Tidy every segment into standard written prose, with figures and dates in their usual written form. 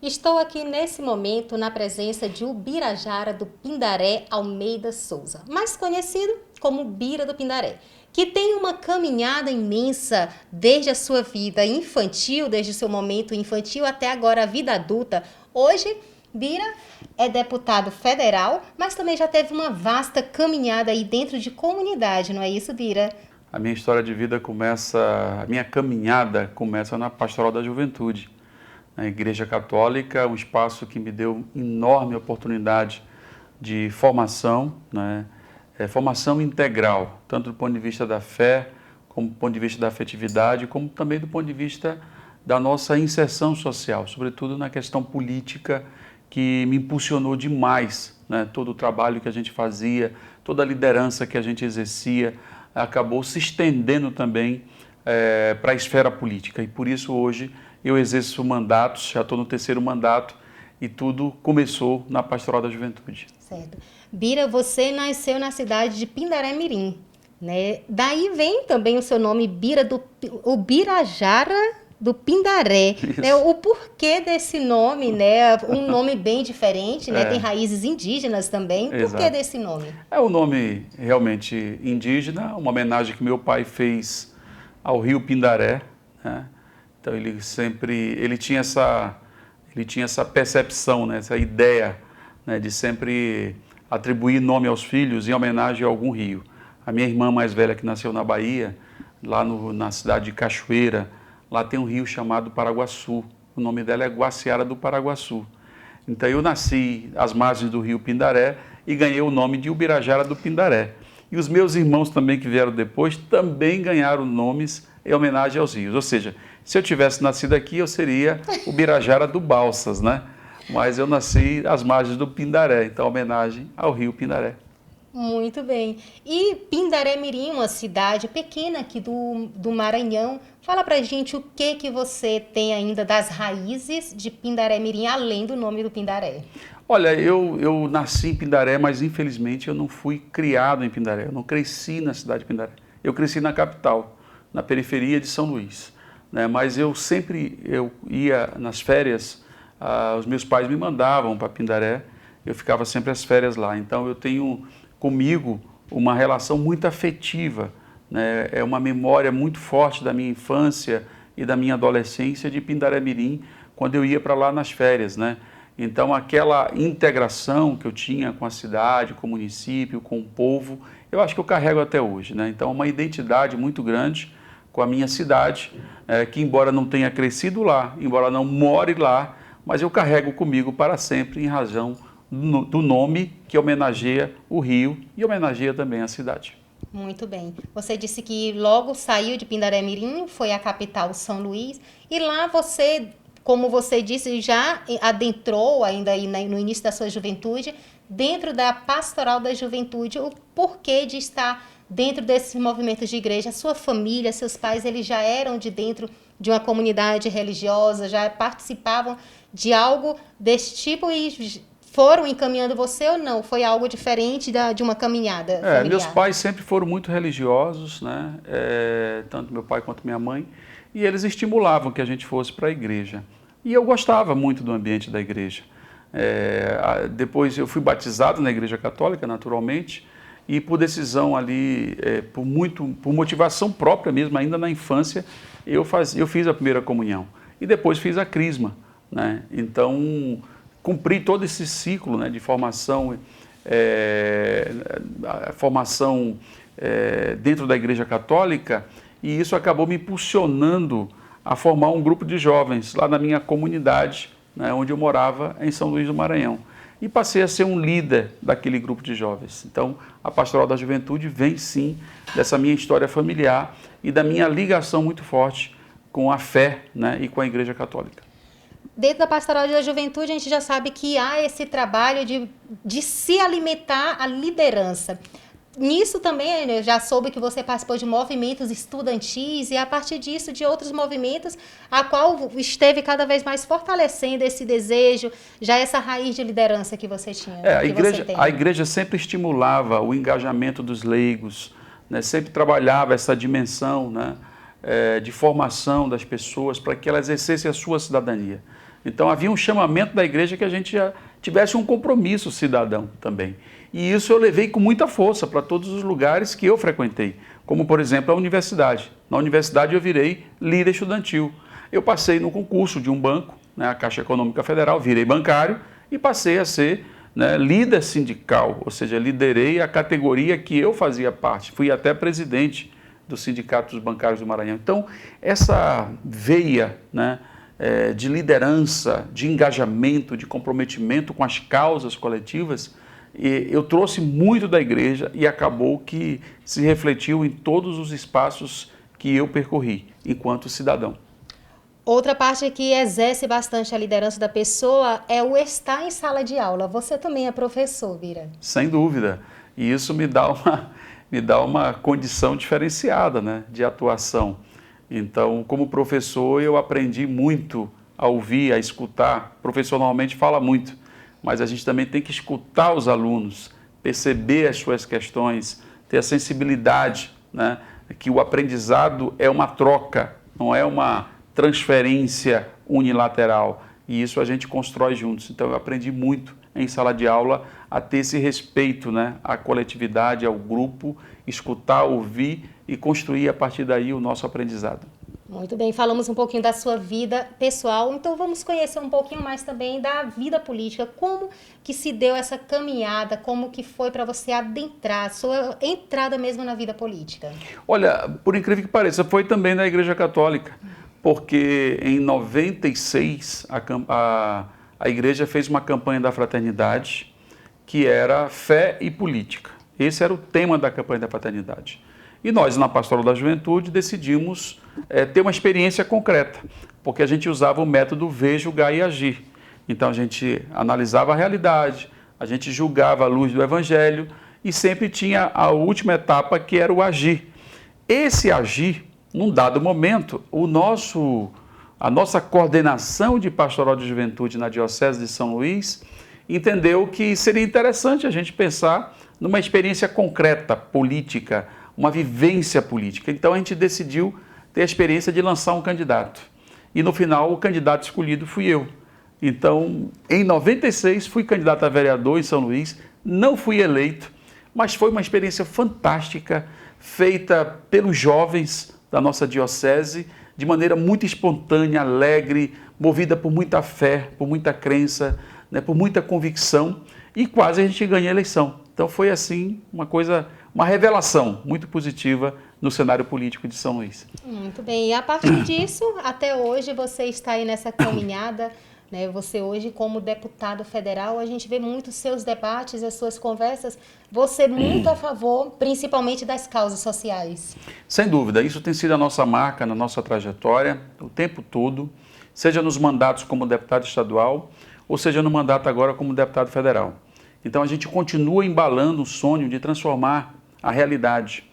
Estou aqui nesse momento na presença de Ubirajara do Pindaré Almeida Souza, mais conhecido como Bira do Pindaré, que tem uma caminhada imensa desde a sua vida infantil, desde o seu momento infantil até agora a vida adulta. Hoje, Bira é deputado federal, mas também já teve uma vasta caminhada aí dentro de comunidade, não é isso, Bira? A minha história de vida começa, a minha caminhada começa na Pastoral da Juventude, na Igreja Católica, um espaço que me deu enorme oportunidade de formação, né? Formação integral, tanto do ponto de vista da fé, como do ponto de vista da afetividade, como também do ponto de vista da nossa inserção social, sobretudo na questão política, que me impulsionou demais, né? Todo o trabalho que a gente fazia, toda a liderança que a gente exercia, acabou se estendendo também para a esfera política. E por isso hoje eu exerço mandatos, já estou no 3º mandato, e tudo começou na Pastoral da Juventude. Certo. Bira, você nasceu na cidade de Pindaré Mirim, né? Daí vem também o seu nome, Bira do Ubirajara do Pindaré, né? O porquê desse nome, né? Um nome bem diferente, né? Tem raízes indígenas também. Por que desse nome? É um nome realmente indígena, uma homenagem que meu pai fez ao rio Pindaré, né? Então ele tinha essa percepção, né? Essa ideia, né? De sempre atribuir nome aos filhos em homenagem a algum rio. A minha irmã mais velha, que nasceu na Bahia, lá na cidade de Cachoeira, lá tem um rio chamado Paraguaçu. O nome dela é Guaciara do Paraguaçu. Então eu nasci às margens do rio Pindaré e ganhei o nome de Ubirajara do Pindaré. E os meus irmãos também que vieram depois também ganharam nomes em homenagem aos rios. Ou seja, se eu tivesse nascido aqui, eu seria Ubirajara do Balsas, né? Mas eu nasci às margens do Pindaré, então homenagem ao rio Pindaré. Muito bem. E Pindaré Mirim, uma cidade pequena aqui do Maranhão. Fala pra gente o que você tem ainda das raízes de Pindaré Mirim, além do nome do Pindaré. Olha, eu nasci em Pindaré, mas infelizmente eu não fui criado em Pindaré, eu não cresci na cidade de Pindaré. Eu cresci na capital, na periferia de São Luís, né? Mas eu ia nas férias, os meus pais me mandavam para Pindaré, eu ficava sempre as férias lá. Então eu tenho comigo uma relação muito afetiva, né? É uma memória muito forte da minha infância e da minha adolescência de Pindaré Mirim, quando eu ia para lá nas férias, né? Então aquela integração que eu tinha com a cidade, com o município, com o povo, eu acho que eu carrego até hoje, né? Então uma identidade muito grande com a minha cidade, que embora não tenha crescido lá, embora não more lá, mas eu carrego comigo para sempre em razão do nome que homenageia o rio e homenageia também a cidade. Muito bem. Você disse que logo saiu de Pindaré Mirim, foi à capital São Luís, e lá você, como você disse, já adentrou ainda aí no início da sua juventude, dentro da Pastoral da Juventude, o porquê de estar dentro desses movimentos de igreja. Sua família, seus pais, eles já eram de dentro de uma comunidade religiosa, já participavam de algo desse tipo e foram encaminhando você ou não? Foi algo diferente de uma caminhada familiar? Meus pais sempre foram muito religiosos, né? Tanto meu pai quanto minha mãe, e eles estimulavam que a gente fosse para a igreja. E eu gostava muito do ambiente da igreja. Depois eu fui batizado na Igreja Católica, naturalmente, e por decisão ali, por motivação própria mesmo, ainda na infância, eu fiz a primeira comunhão. E depois fiz a crisma, né? Então cumpri todo esse ciclo, né, de formação, dentro da Igreja Católica, e isso acabou me impulsionando a formar um grupo de jovens lá na minha comunidade, né, onde eu morava, em São Luís do Maranhão. E passei a ser um líder daquele grupo de jovens. Então, a Pastoral da Juventude vem sim dessa minha história familiar e da minha ligação muito forte com a fé, né, e com a Igreja Católica. Dentro da Pastoral da Juventude, a gente já sabe que há esse trabalho de se alimentar a liderança. Nisso também, eu já soube que você participou de movimentos estudantis e, a partir disso, de outros movimentos, a qual esteve cada vez mais fortalecendo esse desejo, já essa raiz de liderança que você tinha. A igreja sempre estimulava o engajamento dos leigos, né? Sempre trabalhava essa dimensão, né? De formação das pessoas para que elas exercessem a sua cidadania. Então havia um chamamento da igreja que a gente já tivesse um compromisso cidadão também. E isso eu levei com muita força para todos os lugares que eu frequentei, como por exemplo a universidade. Na universidade eu virei líder estudantil. Eu passei no concurso de um banco, né, a Caixa Econômica Federal, virei bancário e passei a ser, né, líder sindical, ou seja, liderei a categoria que eu fazia parte, fui até presidente do Sindicato dos Bancários do Maranhão. Então, essa veia, né, de liderança, de engajamento, de comprometimento com as causas coletivas, eu trouxe muito da igreja e acabou que se refletiu em todos os espaços que eu percorri enquanto cidadão. Outra parte que exerce bastante a liderança da pessoa é o estar em sala de aula. Você também é professor, Bira? Sem dúvida. E isso me dá uma condição diferenciada, né, de atuação. Então, como professor, eu aprendi muito a ouvir, a escutar. O professor normalmente fala muito, mas a gente também tem que escutar os alunos, perceber as suas questões, ter a sensibilidade, né, que o aprendizado é uma troca, não é uma transferência unilateral, e isso a gente constrói juntos. Então eu aprendi muito em sala de aula a ter esse respeito, né, à coletividade, ao grupo, escutar, ouvir e construir a partir daí o nosso aprendizado. Muito bem, falamos um pouquinho da sua vida pessoal, então vamos conhecer um pouquinho mais também da vida política. Como que se deu essa caminhada, como que foi para você adentrar, sua entrada mesmo na vida política? Olha, por incrível que pareça, foi também na Igreja Católica, porque em 96 a igreja fez uma campanha da fraternidade que era fé e política. Esse era o tema da campanha da fraternidade. E nós, na Pastoral da Juventude, decidimos ter uma experiência concreta, porque a gente usava o método ver, julgar e agir. Então a gente analisava a realidade, a gente julgava à luz do Evangelho e sempre tinha a última etapa, que era o agir. Esse agir, num dado momento, a nossa coordenação de Pastoral de Juventude na Diocese de São Luís entendeu que seria interessante a gente pensar numa experiência concreta, política, uma vivência política. Então a gente decidiu ter a experiência de lançar um candidato. E no final o candidato escolhido fui eu. Então, em 96 fui candidato a vereador em São Luís, não fui eleito, mas foi uma experiência fantástica, feita pelos jovens da nossa diocese, de maneira muito espontânea, alegre, movida por muita fé, por muita crença, né, por muita convicção, e quase a gente ganha a eleição. Então foi assim uma revelação muito positiva no cenário político de São Luís. Muito bem, e a partir disso, até hoje você está aí nessa caminhada, né? Você hoje como deputado federal, a gente vê muito os seus debates, as suas conversas, você muito a favor, principalmente das causas sociais. Sem dúvida, isso tem sido a nossa marca na nossa trajetória, o tempo todo, seja nos mandatos como deputado estadual, ou seja no mandato agora como deputado federal. Então a gente continua embalando o sonho de transformar a realidade,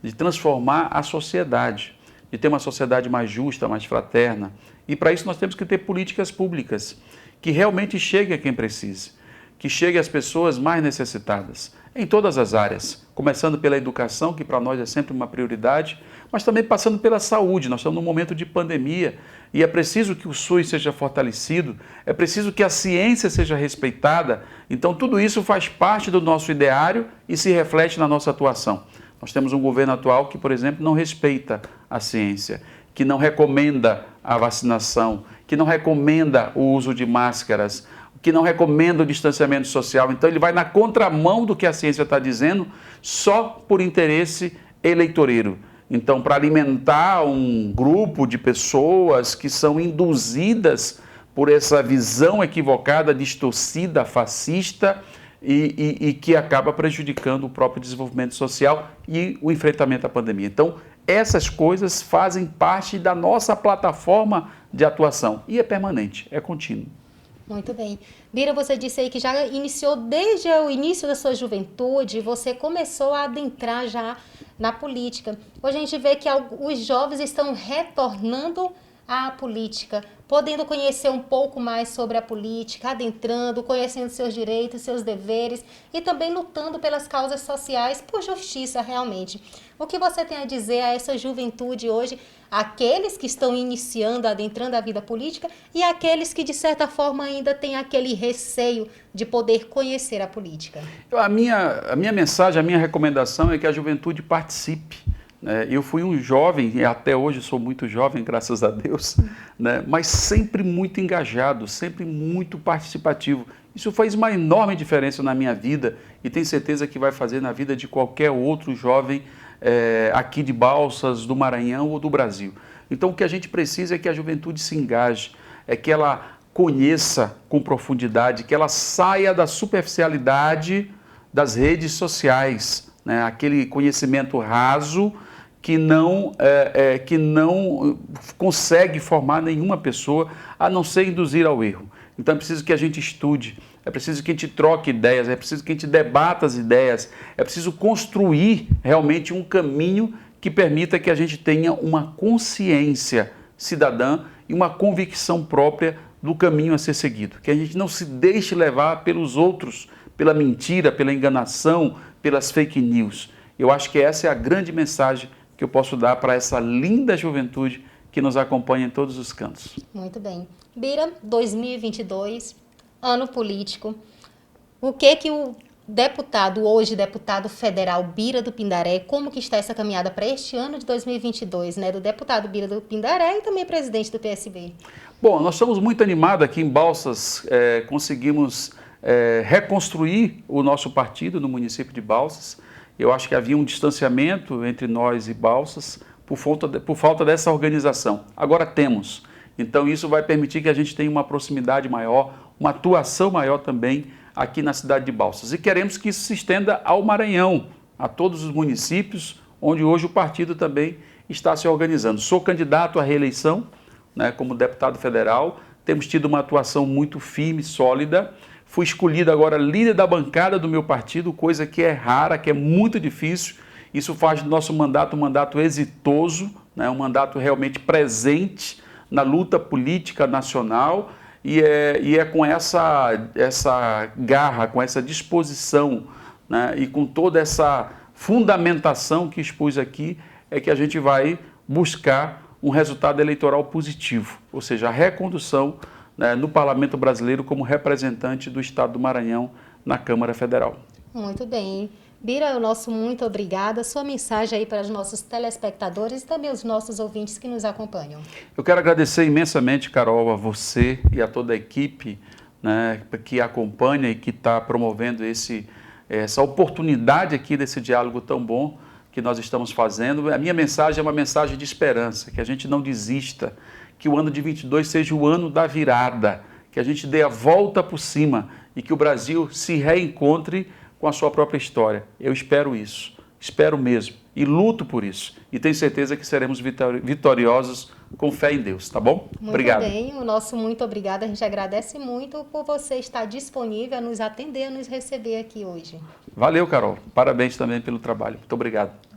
de transformar a sociedade, de ter uma sociedade mais justa, mais fraterna. E para isso nós temos que ter políticas públicas que realmente cheguem a quem precise, que cheguem às pessoas mais necessitadas, em todas as áreas, começando pela educação, que para nós é sempre uma prioridade, mas também passando pela saúde. Nós estamos num momento de pandemia e é preciso que o SUS seja fortalecido, é preciso que a ciência seja respeitada. Então tudo isso faz parte do nosso ideário e se reflete na nossa atuação. Nós temos um governo atual que, por exemplo, não respeita a ciência, que não recomenda a vacinação, que não recomenda o uso de máscaras, que não recomenda o distanciamento social. Então ele vai na contramão do que a ciência está dizendo só por interesse eleitoreiro. Então, para alimentar um grupo de pessoas que são induzidas por essa visão equivocada, distorcida, fascista e que acaba prejudicando o próprio desenvolvimento social e o enfrentamento à pandemia. Então, essas coisas fazem parte da nossa plataforma de atuação e é permanente, é contínuo. Muito bem. Bira, você disse aí que já iniciou desde o início da sua juventude, você começou a adentrar já na política. Hoje a gente vê que os jovens estão retornando à política. podendo conhecer um pouco mais sobre a política, adentrando, conhecendo seus direitos, seus deveres e também lutando pelas causas sociais por justiça realmente. O que você tem a dizer a essa juventude hoje, aqueles que estão iniciando, adentrando a vida política e aqueles que de certa forma ainda têm aquele receio de poder conhecer a política? A minha mensagem, a minha recomendação é que a juventude participe. Eu fui um jovem, e até hoje sou muito jovem, graças a Deus, né? Mas sempre muito engajado, sempre muito participativo. Isso faz uma enorme diferença na minha vida e tenho certeza que vai fazer na vida de qualquer outro jovem aqui de Balsas, do Maranhão ou do Brasil. Então o que a gente precisa é que a juventude se engaje, é que ela conheça com profundidade, que ela saia da superficialidade das redes sociais, né? Aquele conhecimento raso que não consegue formar nenhuma pessoa, a não ser induzir ao erro. Então é preciso que a gente estude, é preciso que a gente troque ideias, é preciso que a gente debata as ideias, é preciso construir realmente um caminho que permita que a gente tenha uma consciência cidadã e uma convicção própria do caminho a ser seguido. Que a gente não se deixe levar pelos outros, pela mentira, pela enganação, pelas fake news. Eu acho que essa é a grande mensagem que eu posso dar para essa linda juventude que nos acompanha em todos os cantos. Muito bem. Bira, 2022, ano político. O que o deputado, hoje deputado federal Bira do Pindaré, como que está essa caminhada para este ano de 2022, né? Do deputado Bira do Pindaré e também presidente do PSB. Bom, nós estamos muito animados aqui em Balsas, conseguimos reconstruir o nosso partido no município de Balsas. Eu acho que havia um distanciamento entre nós e Balsas por falta dessa organização. Agora temos. Então isso vai permitir que a gente tenha uma proximidade maior, uma atuação maior também aqui na cidade de Balsas. E queremos que isso se estenda ao Maranhão, a todos os municípios onde hoje o partido também está se organizando. Sou candidato à reeleição, né, como deputado federal, temos tido uma atuação muito firme, sólida. Fui escolhido agora líder da bancada do meu partido, coisa que é rara, que é muito difícil. Isso faz do nosso mandato um mandato exitoso, né? Um mandato realmente presente na luta política nacional e é com essa garra, com essa disposição, né? E com toda essa fundamentação que expus aqui, é que a gente vai buscar um resultado eleitoral positivo, ou seja, a recondução, né, no Parlamento Brasileiro como representante do Estado do Maranhão na Câmara Federal. Muito bem. Bira, o nosso muito obrigada. Sua mensagem aí para os nossos telespectadores e também os nossos ouvintes que nos acompanham. Eu quero agradecer imensamente, Carol, a você e a toda a equipe, né, que acompanha e que está promovendo essa oportunidade aqui desse diálogo tão bom que nós estamos fazendo. A minha mensagem é uma mensagem de esperança, que a gente não desista, que o ano de 22 seja o ano da virada, que a gente dê a volta por cima e que o Brasil se reencontre com a sua própria história. Eu espero isso, espero mesmo e luto por isso. E tenho certeza que seremos vitoriosos com fé em Deus, tá bom? Muito obrigado. Bem, o nosso muito obrigado. A gente agradece muito por você estar disponível a nos atender, a nos receber aqui hoje. Valeu, Carol. Parabéns também pelo trabalho. Muito obrigado.